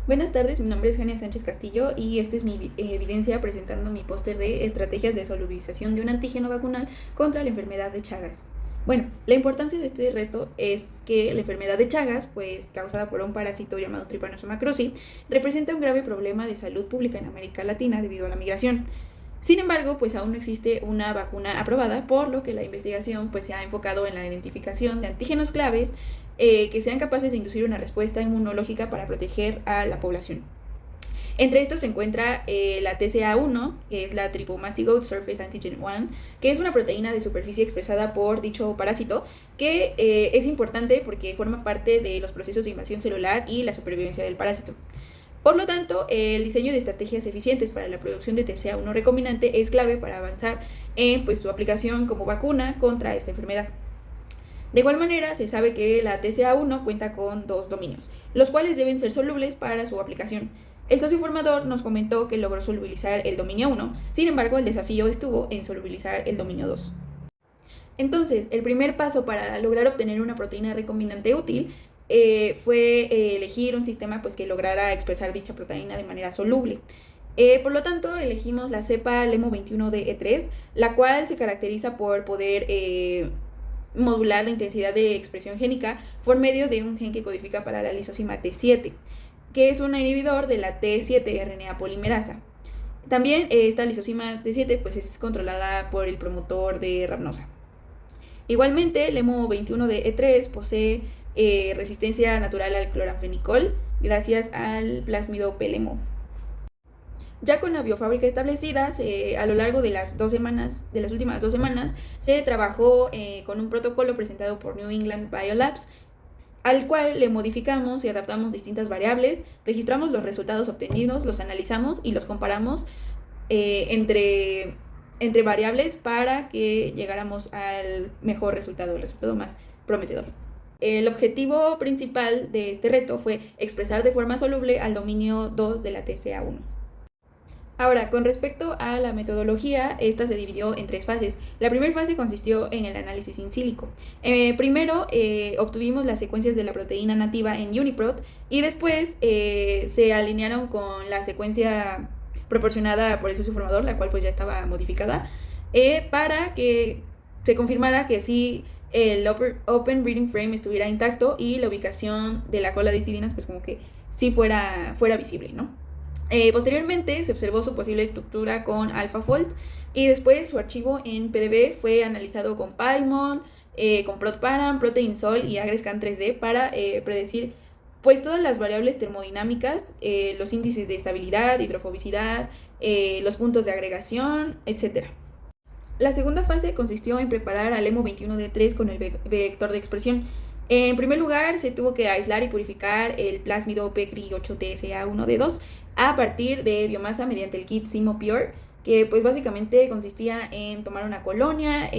Buenas tardes, mi nombre es Jania Sánchez Castillo y esta es mi evidencia presentando mi póster de estrategias de solubilización de un antígeno vacunal contra la enfermedad de Chagas. Bueno, la importancia de este reto es que la enfermedad de Chagas, pues causada por un parásito llamado Trypanosoma cruzi, representa un grave problema de salud pública en América Latina debido a la migración. Sin embargo, pues aún no existe una vacuna aprobada, por lo que la investigación pues se ha enfocado en la identificación de antígenos claves que sean capaces de inducir una respuesta inmunológica para proteger a la población. Entre estos se encuentra la TCA1, que es la Triple Surface Antigen 1, que es una proteína de superficie expresada por dicho parásito, que es importante porque forma parte de los procesos de invasión celular y la supervivencia del parásito. Por lo tanto, el diseño de estrategias eficientes para la producción de TCA1 recombinante es clave para avanzar en su aplicación como vacuna contra esta enfermedad. De igual manera, se sabe que la TCA1 cuenta con dos dominios, los cuales deben ser solubles para su aplicación. El socio formador nos comentó que logró solubilizar el dominio 1, sin embargo el desafío estuvo en solubilizar el dominio 2. Entonces, el primer paso para lograr obtener una proteína recombinante útil fue elegir un sistema que lograra expresar dicha proteína de manera soluble. Por lo tanto, elegimos la cepa LEMO21 de E3, la cual se caracteriza por poder modular la intensidad de expresión génica por medio de un gen que codifica para la lisosima T7, que es un inhibidor de la T7-RNA polimerasa. También esta lisosima T7 es controlada por el promotor de Rhabnosa. Igualmente, el LEMO21 de E3 posee resistencia natural al cloranfenicol gracias al plásmido PLEMO. Ya con la biofábrica establecida, a lo largo de las últimas 2 semanas, se trabajó con un protocolo presentado por New England Biolabs, al cual le modificamos y adaptamos distintas variables, registramos los resultados obtenidos, los analizamos y los comparamos entre variables para que llegáramos al mejor resultado, el resultado más prometedor. El objetivo principal de este reto fue expresar de forma soluble al dominio 2 de la TCA1. Ahora, con respecto a la metodología, esta se dividió en 3 fases. La primera fase consistió en el análisis in silico. Primero obtuvimos las secuencias de la proteína nativa en UniProt y después se alinearon con la secuencia proporcionada por el socio formador, la cual ya estaba modificada, para que se confirmara que sí el Open Breeding Frame estuviera intacto y la ubicación de la cola de histidinas como que sí fuera visible, ¿no? Posteriormente se observó su posible estructura con AlphaFold y después su archivo en PDB fue analizado con PyMol, con ProtParam, ProteinSol y AgreScan 3D para predecir todas las variables termodinámicas, los índices de estabilidad, hidrofobicidad, los puntos de agregación, etc. La segunda fase consistió en preparar al LEMO21D3 con el vector de expresión. En primer lugar, se tuvo que aislar y purificar el plásmido PECRI8TSA1D2 a partir de biomasa mediante el kit Simo Pure, que básicamente consistía en tomar una colonia,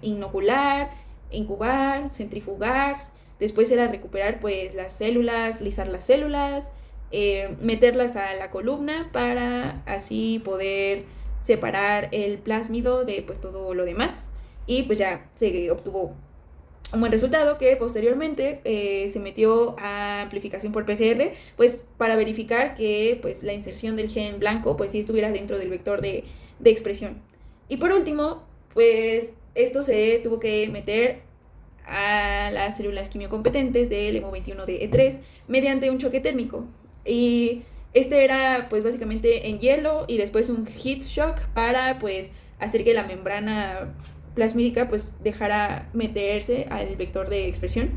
inocular, incubar, centrifugar, después era recuperar las células, lisar las células, meterlas a la columna para así poder separar el plásmido de todo lo demás y ya se obtuvo un buen resultado que posteriormente se metió a amplificación por PCR para verificar que la inserción del gen blanco sí estuviera dentro del vector de expresión. Y por último, esto se tuvo que meter a las células quimiocompetentes del LEMO21 de E3 mediante un choque térmico. Y este era básicamente en hielo y después un heat shock para hacer que la membrana plasmídica dejara meterse al vector de expresión.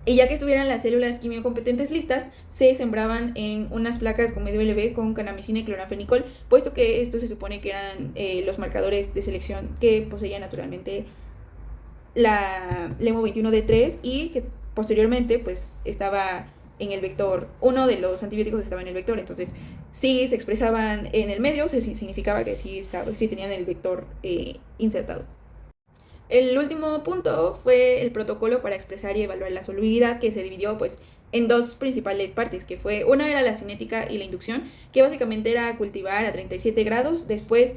Y ya que estuvieran las células quimiocompetentes listas, se sembraban en unas placas con medio LB con kanamicina y cloranfenicol, puesto que estos se supone que eran los marcadores de selección que poseía naturalmente la LEMO21D3 y que posteriormente estaba en el vector, uno de los antibióticos estaba en el vector, entonces si se expresaban en el medio, significaba que sí tenían el vector insertado. El último punto fue el protocolo para expresar y evaluar la solubilidad, que se dividió en 2 principales partes, que fue una era la cinética y la inducción, que básicamente era cultivar a 37 grados, después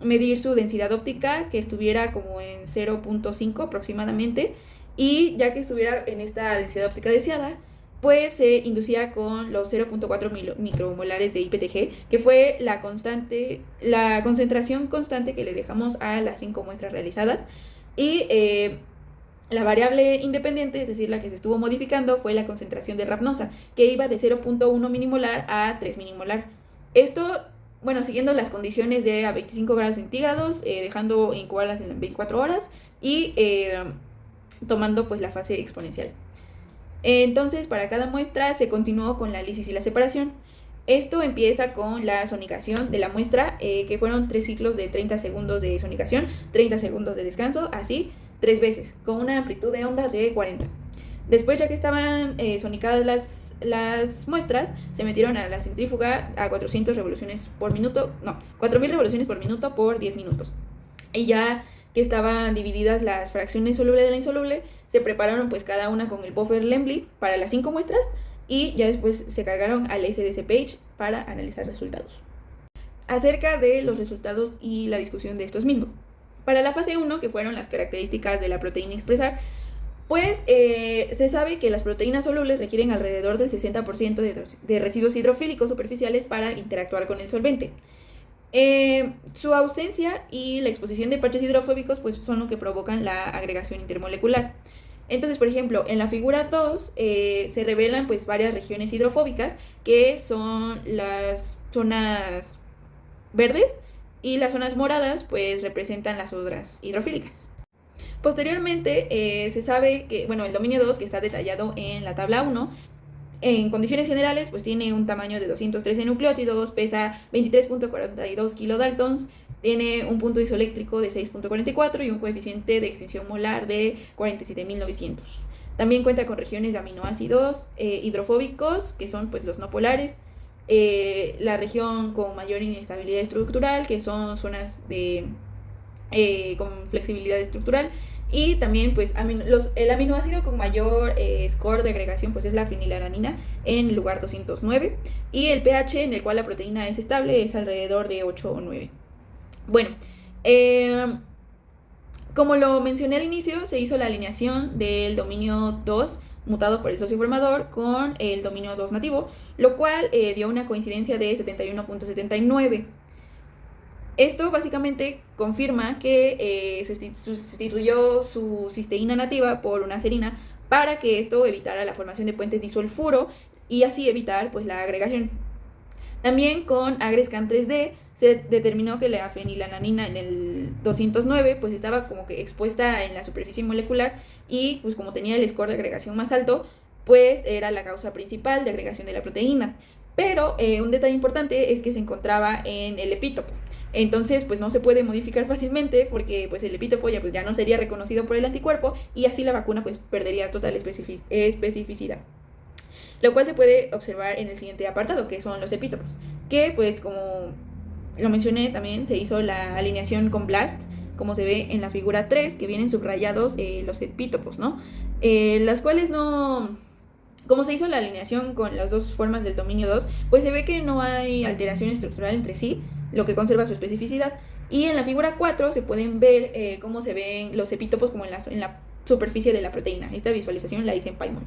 medir su densidad óptica, que estuviera como en 0.5 aproximadamente, y ya que estuviera en esta densidad óptica deseada, pues se inducía con los 0.4 micromolares de IPTG, que fue la concentración constante que le dejamos a las 5 muestras realizadas. Y la variable independiente, es decir, la que se estuvo modificando, fue la concentración de rapnosa, que iba de 0.1 minimolar a 3 minimolar. Esto, bueno, siguiendo las condiciones de a 25 grados centígrados, dejando incubarlas en 24 horas y tomando pues la fase exponencial. Entonces, para cada muestra se continuó con la lisis y la separación. Esto empieza con la sonicación de la muestra, que fueron 3 ciclos de 30 segundos de sonicación, 30 segundos de descanso, así 3 veces, con una amplitud de onda de 40. Después, ya que estaban sonicadas las muestras, se metieron a la centrífuga a 400 revoluciones por minuto, no, 4000 revoluciones por minuto por 10 minutos. Y ya que estaban divididas las fracciones soluble de la insoluble, se prepararon pues cada una con el buffer Lembly para las 5 muestras y ya después se cargaron al SDC Page para analizar resultados. Acerca de los resultados y la discusión de estos mismos. Para la fase 1, que fueron las características de la proteína expresar, pues se sabe que las proteínas solubles requieren alrededor del 60% de residuos hidrofílicos superficiales para interactuar con el solvente. Su ausencia y la exposición de parches hidrofóbicos pues son lo que provocan la agregación intermolecular. Entonces, por ejemplo, en la figura 2 se revelan pues varias regiones hidrofóbicas, que son las zonas verdes, y las zonas moradas pues representan las otras hidrofílicas. Posteriormente se sabe que, bueno, el dominio 2, que está detallado en la tabla 1, en condiciones generales pues tiene un tamaño de 213 nucleótidos, pesa 23.42 kilodaltons, tiene un punto isoeléctrico de 6.44 y un coeficiente de extinción molar de 47.900. También cuenta con regiones de aminoácidos hidrofóbicos, que son pues los no polares, la región con mayor inestabilidad estructural, que son zonas de con flexibilidad estructural, y también pues el aminoácido con mayor score de agregación pues es la fenilalanina en el lugar 209, y el pH en el cual la proteína es estable es alrededor de 8 o 9. Bueno, como lo mencioné al inicio, se hizo la alineación del dominio 2 mutado por el socio formador con el dominio 2 nativo, lo cual dio una coincidencia de 71.79. Esto básicamente confirma que se sustituyó su cisteína nativa por una serina para que esto evitara la formación de puentes disulfuro y así evitar pues la agregación. También con Agrescan 3D se determinó que la fenilalanina en el 209 pues estaba como que expuesta en la superficie molecular, y pues como tenía el score de agregación más alto, pues era la causa principal de agregación de la proteína. Pero un detalle importante es que se encontraba en el epítopo. Entonces pues no se puede modificar fácilmente, porque pues el epítopo ya no sería reconocido por el anticuerpo, y así la vacuna pues perdería total especificidad. Lo cual se puede observar en el siguiente apartado, que son los epítopos, que pues como lo mencioné también se hizo la alineación con BLAST, como se ve en la figura 3, que vienen subrayados los epítopos, ¿no? Las cuales no... Como se hizo la alineación con las dos formas del dominio 2, pues se ve que no hay alteración estructural entre sí, lo que conserva su especificidad. Y en la figura 4 se pueden ver cómo se ven los epítopos como en la superficie de la proteína. Esta visualización la hice en Paimon.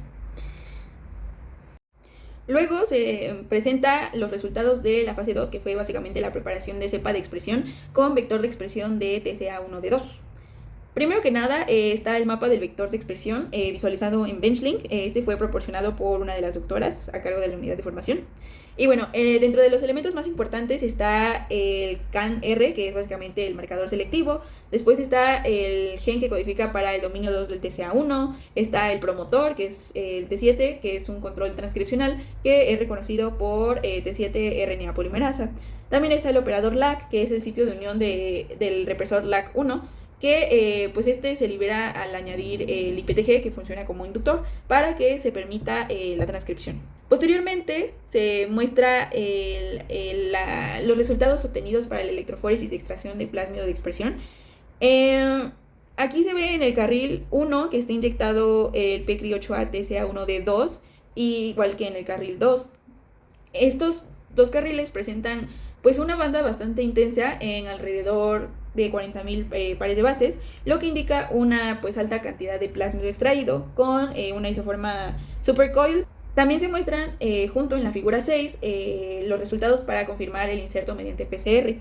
Luego se presenta los resultados de la fase 2, que fue básicamente la preparación de cepa de expresión con vector de expresión de TCA1D2. Primero que nada está el mapa del vector de expresión visualizado en BenchLink. Este fue proporcionado por una de las doctoras a cargo de la unidad de formación. Y bueno, dentro de los elementos más importantes está el CAN-R, que es básicamente el marcador selectivo. Después está el gen que codifica para el dominio 2 del TCA1. Está el promotor, que es el T7, que es un control transcripcional que es reconocido por T7 RNA polimerasa. También está el operador LAC, que es el sitio de unión del represor LAC1, que pues este se libera al añadir el IPTG, que funciona como inductor para que se permita la transcripción. Posteriormente se muestra los resultados obtenidos para la electroforesis de extracción de plásmido de expresión. Aquí se ve en el carril 1 que está inyectado el PCRI-8A TCA1D2, igual que en el carril 2. Estos dos carriles presentan pues una banda bastante intensa en alrededor de 40.000 pares de bases, lo que indica una pues alta cantidad de plásmido extraído con una isoforma supercoil. También se muestran junto en la figura 6 los resultados para confirmar el inserto mediante PCR.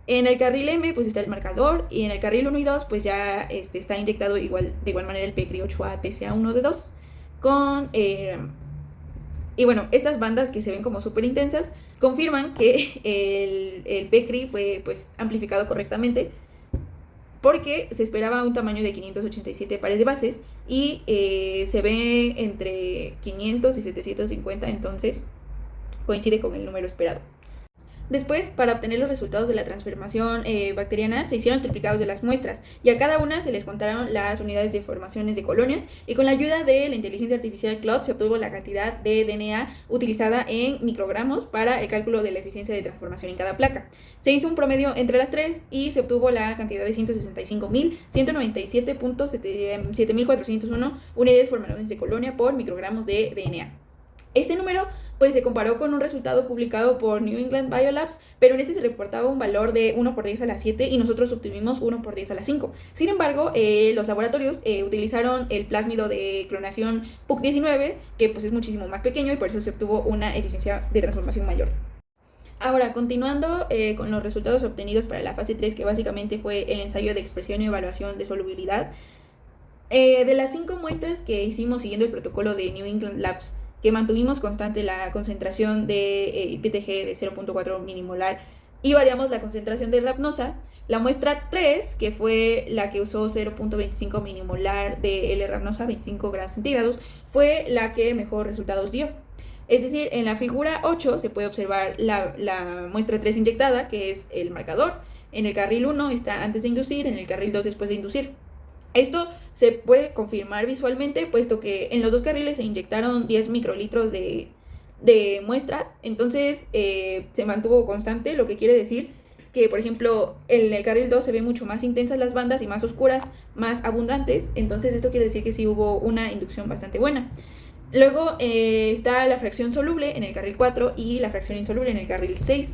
En el carril M pues está el marcador y en el carril 1 y 2 pues ya está inyectado de igual manera el PCRI-8A TCA1D2 con... y bueno, estas bandas que se ven como súper intensas confirman que el PCRI fue pues amplificado correctamente porque se esperaba un tamaño de 587 pares de bases y se ve entre 500 y 750, entonces coincide con el número esperado. Después, para obtener los resultados de la transformación bacteriana, se hicieron triplicados de las muestras y a cada una se les contaron las unidades de formaciones de colonias y con la ayuda de la inteligencia artificial Claude se obtuvo la cantidad de DNA utilizada en microgramos para el cálculo de la eficiencia de transformación en cada placa. Se hizo un promedio entre las tres y se obtuvo la cantidad de 165.197.7401 unidades formaciones de colonia por microgramos de DNA. Este número pues se comparó con un resultado publicado por New England Biolabs, pero en este se reportaba un valor de 1 por 10 a la 7 y nosotros obtuvimos 1 por 10 a la 5. Sin embargo, los laboratorios utilizaron el plásmido de clonación PUC19, que pues es muchísimo más pequeño y por eso se obtuvo una eficiencia de transformación mayor. Ahora, continuando con los resultados obtenidos para la fase 3, que básicamente fue el ensayo de expresión y evaluación de solubilidad, de las 5 muestras que hicimos siguiendo el protocolo de New England Labs, que mantuvimos constante la concentración de IPTG de 0.4 milimolar y variamos la concentración de Rhamnosa, la muestra 3, que fue la que usó 0.25 milimolar de L-Rhamnosa, 25 grados centígrados, fue la que mejor resultados dio. Es decir, en la figura 8 se puede observar la muestra 3 inyectada, que es el marcador. En el carril 1 está antes de inducir, en el carril 2 después de inducir. Esto se puede confirmar visualmente, puesto que en los dos carriles se inyectaron 10 microlitros de muestra, entonces se mantuvo constante, lo que quiere decir que, por ejemplo, en el carril 2 se ven mucho más intensas las bandas y más oscuras, más abundantes, entonces esto quiere decir que sí hubo una inducción bastante buena. Luego está la fracción soluble en el carril 4 y la fracción insoluble en el carril 6.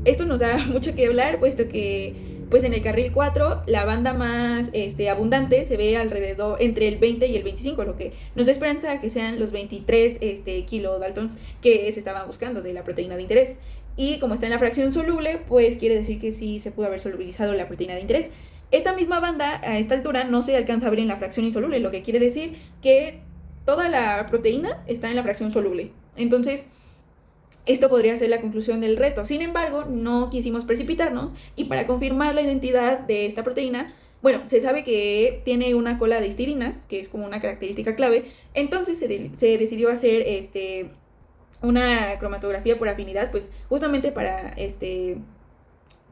Esto nos da mucho que hablar, puesto que pues en el carril 4 la banda más abundante se ve alrededor entre el 20 y el 25, lo que nos da esperanza que sean los 23 kilodaltons que se estaban buscando de la proteína de interés. Y como está en la fracción soluble, pues quiere decir que sí se pudo haber solubilizado la proteína de interés. Esta misma banda a esta altura no se alcanza a ver en la fracción insoluble, lo que quiere decir que toda la proteína está en la fracción soluble. Entonces, esto podría ser la conclusión del reto. Sin embargo, no quisimos precipitarnos y para confirmar la identidad de esta proteína, bueno, se sabe que tiene una cola de histidinas, que es como una característica clave, entonces se decidió hacer una cromatografía por afinidad, pues justamente para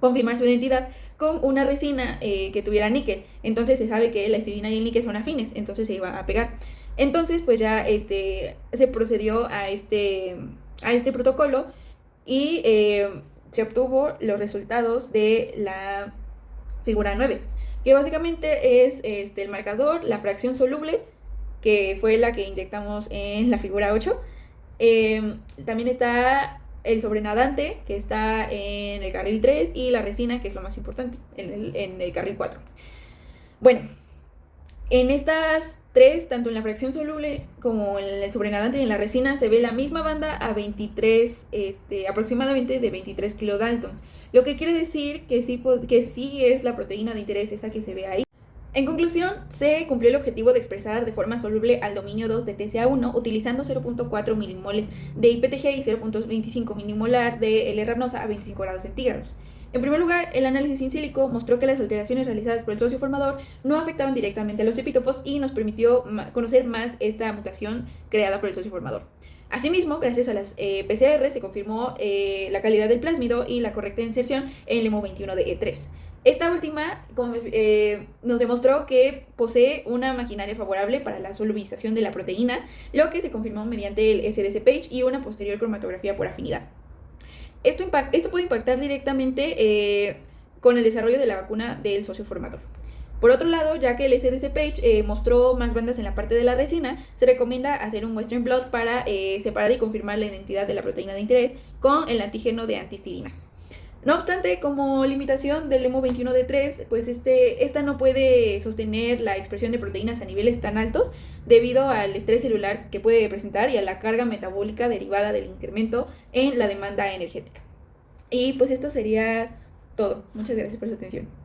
confirmar su identidad con una resina que tuviera níquel. Entonces se sabe que la histidina y el níquel son afines, entonces se iba a pegar. Entonces pues ya se procedió a este protocolo y se obtuvo los resultados de la figura 9, que básicamente es el marcador, la fracción soluble, que fue la que inyectamos en la figura 8. También está el sobrenadante, que está en el carril 3, y la resina, que es lo más importante, en el carril 4. Bueno, en estas 3, tanto en la fracción soluble como en el sobrenadante y en la resina, se ve la misma banda a 23, aproximadamente de 23 kilodaltons, lo que quiere decir que sí es la proteína de interés esa que se ve ahí. En conclusión, se cumplió el objetivo de expresar de forma soluble al dominio 2 de TCA1 utilizando 0.4 milimoles de IPTG y 0.25 milimolar de L-Rhamnosa a 25 grados centígrados. En primer lugar, el análisis in silico mostró que las alteraciones realizadas por el socio formador no afectaban directamente a los epítopos y nos permitió conocer más esta mutación creada por el socio formador. Asimismo, gracias a las PCR se confirmó la calidad del plásmido y la correcta inserción en el LEMO21 de E3. Esta última nos demostró que posee una maquinaria favorable para la solubilización de la proteína, lo que se confirmó mediante el SDC-Page y una posterior cromatografía por afinidad. Esto puede impactar directamente con el desarrollo de la vacuna del socio formador. Por otro lado, ya que el SDC-Page mostró más bandas en la parte de la resina, se recomienda hacer un Western blot para separar y confirmar la identidad de la proteína de interés con el antígeno de antihistidinas. No obstante, como limitación del LEMO21D3, pues esta no puede sostener la expresión de proteínas a niveles tan altos, debido al estrés celular que puede presentar y a la carga metabólica derivada del incremento en la demanda energética. Y pues esto sería todo. Muchas gracias por su atención.